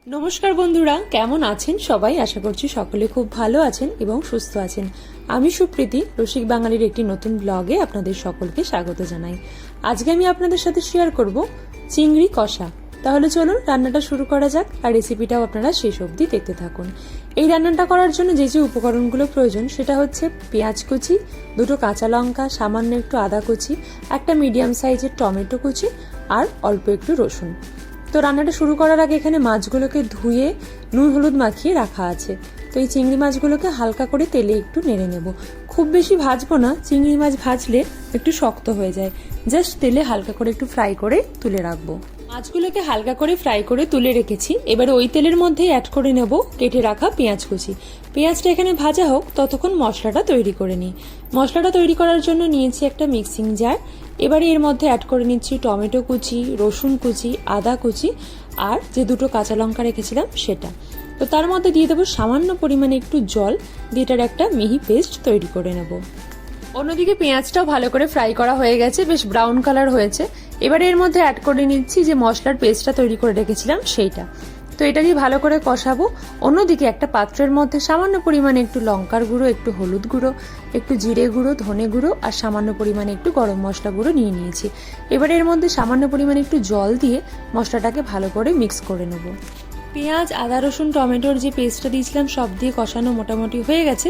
নমস্কার বন্ধুরা, কেমন আছেন সবাই? আশা করছি সকলে খুব ভালো আছেন এবং সুস্থ আছেন। আমি সুপ্রীতি, রসিক বাঙালির একটি নতুন ব্লগে আপনাদের সকলকে স্বাগত জানাই। আজকে আমি আপনাদের সাথে শেয়ার করব চিংড়ি কষা। তাহলে চলুন রান্নাটা শুরু করা যাক, আর রেসিপিটাও আপনারা শেষ অবধি দেখতে থাকুন। এই রান্নাটা করার জন্য যে যে উপকরণগুলো প্রয়োজন সেটা হচ্ছে পেঁয়াজ কুচি, দুটো কাঁচা লঙ্কা, সামান্য একটু আদা কুচি, একটা মিডিয়াম সাইজের টমেটো কুচি আর অল্প একটু রসুন। তো রান্নাটা শুরু করার আগে এখানে মাছগুলোকে ধুয়ে নুন হলুদ মাখিয়ে রাখা আছে। তো এই চিংড়ি মাছগুলোকে হালকা করে তেলে একটু নেড়ে নেব। খুব বেশি ভাজবো না, চিংড়ি মাছ ভাজলে একটু শক্ত হয়ে যায়। জাস্ট তেলে হালকা করে একটু ফ্রাই করে তুলে রাখবো। মাছগুলোকে হালকা করে ফ্রাই করে তুলে রেখেছি। এবারে ওই তেলের মধ্যে অ্যাড করে নেব কেটে রাখা পেঁয়াজ কুচি। পেঁয়াজটা এখানে ভাজা হোক, ততক্ষণ মশলাটা তৈরি করে নিই। মশলাটা তৈরি করার জন্য নিয়েছি একটা মিক্সিং জার। এবারে এর মধ্যে অ্যাড করে নিচ্ছি টমেটো কুচি, রসুন কুচি, আদা কুচি আর যে দুটো কাঁচা লঙ্কা রেখেছিলাম সেটা। তো তার মধ্যে দিয়ে দেবো সামান্য পরিমাণে একটু জল, দিয়ে এটার একটা মিহি পেস্ট তৈরি করে নেব। অন্যদিকে পেঁয়াজটাও ভালো করে ফ্রাই করা হয়ে গেছে, বেশ ব্রাউন কালার হয়েছে। এবারে এর মধ্যে অ্যাড করে নিচ্ছি যে মশলার পেস্টটা তৈরি করে রেখেছিলাম সেইটা। তো এটা দিয়ে ভালো করে কষাবো। অন্যদিকে একটা পাত্রের মধ্যে সামান্য পরিমাণে একটু লঙ্কার গুঁড়ো, একটু হলুদ গুঁড়ো, একটু জিরে গুঁড়ো, ধনে গুঁড়ো আর সামান্য পরিমাণে একটু গরম মশলা গুঁড়ো নিয়ে নিয়েছি। এবারে এর মধ্যে সামান্য পরিমাণে একটু জল দিয়ে মশলাটাকে ভালো করে মিক্স করে নেব। পেঁয়াজ, আদা, রসুন, টমেটোর যে পেস্টটা দিয়েছিলাম সব দিয়ে কষানো মোটামুটি হয়ে গেছে।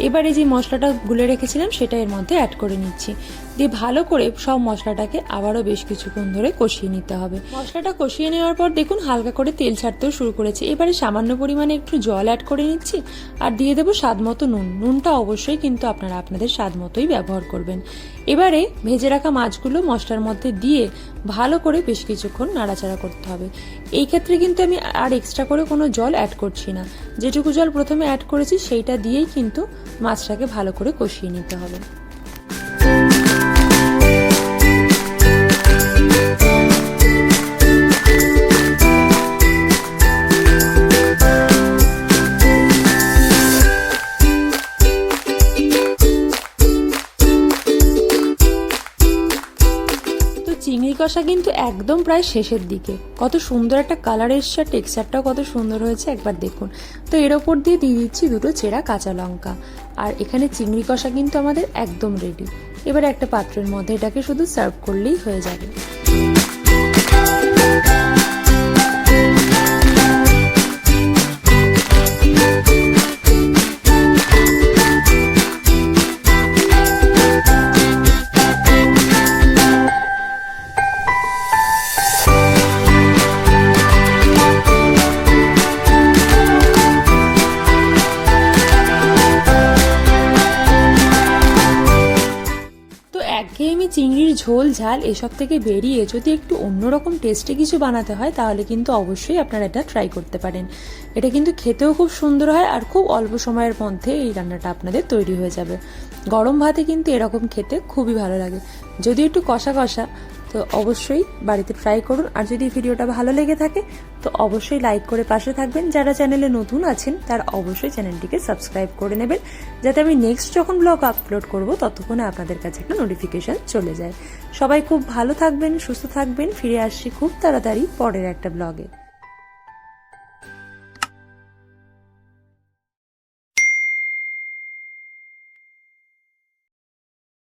এবারে যে মশলাটা গুলে রেখেছিলাম সেটা এর মধ্যে অ্যাড করে নিচ্ছি, দিয়ে ভালো করে সব মশলাটাকে আবারও বেশ কিছুক্ষণ ধরে কষিয়ে নিতে হবে। মশলাটা কষিয়ে নেওয়ার পর দেখুন হালকা করে তেল ছাড়তেও শুরু করেছে। এবারে সামান্য পরিমাণে একটু জল অ্যাড করে নিচ্ছি আর দিয়ে দেবো স্বাদ মতো নুন। নুনটা অবশ্যই কিন্তু আপনারা আপনাদের স্বাদ মতোই ব্যবহার করবেন। এবারে ভেজে রাখা মাছগুলো মশলার মধ্যে দিয়ে ভালো করে বেশ কিছুক্ষণ নাড়াচাড়া করতে হবে। এই ক্ষেত্রে কিন্তু আমি আর এক্সট্রা করে কোনো জল অ্যাড করছি না। যেটুকু জল প্রথমে অ্যাড করেছি সেইটা দিয়েই কিন্তু মাছটাকে ভালো করে কষিয়ে নিতে হবে। চিংড়ি কষা কিন্তু একদম প্রায় শেষের দিকে। কত সুন্দর একটা কালার এসছে, টেক্সচারটাও কত সুন্দর হয়েছে একবার দেখুন। তো এর ওপর দিয়ে দিয়ে দিচ্ছি দুটো চেরা কাঁচা লঙ্কা। আর এখানে চিংড়ি কষা কিন্তু আমাদের একদম রেডি। এবার একটা পাত্রের মধ্যে এটাকে শুধু সার্ভ করলেই হয়ে যাবে। একঘেয়েমি চিংড়ির ঝোল ঝাল এসব থেকে বেরিয়ে যদি একটু অন্যরকম টেস্টে কিছু বানাতে হয় তাহলে কিন্তু অবশ্যই আপনারা এটা ট্রাই করতে পারেন। এটা কিন্তু খেতেও খুব সুন্দর হয় আর খুব অল্প সময়ের মধ্যে এই রান্নাটা আপনাদের তৈরি হয়ে যাবে। গরম ভাতে কিন্তু এরকম খেতে খুবই ভালো লাগে, যদি একটু কষা কষা। তো অবশ্যই বাড়িতে ট্রাই করুন। আর যদি ভিডিওটা ভালো লেগে থাকে তো অবশ্যই লাইক করে পাশে থাকবেন। যারা চ্যানেলে নতুন আছেন তারা অবশ্যই চ্যানেলটিকে সাবস্ক্রাইব করে নেবেন, যাতে আমি নেক্সট যখন ব্লগ আপলোড করব ততক্ষণে আপনাদের কাছে একটা নোটিফিকেশন চলে যায়। সবাই খুব ভালো থাকবেন, সুস্থ থাকবেন। ফিরে আসছি খুব তাড়াতাড়ি পরের একটা ব্লগে।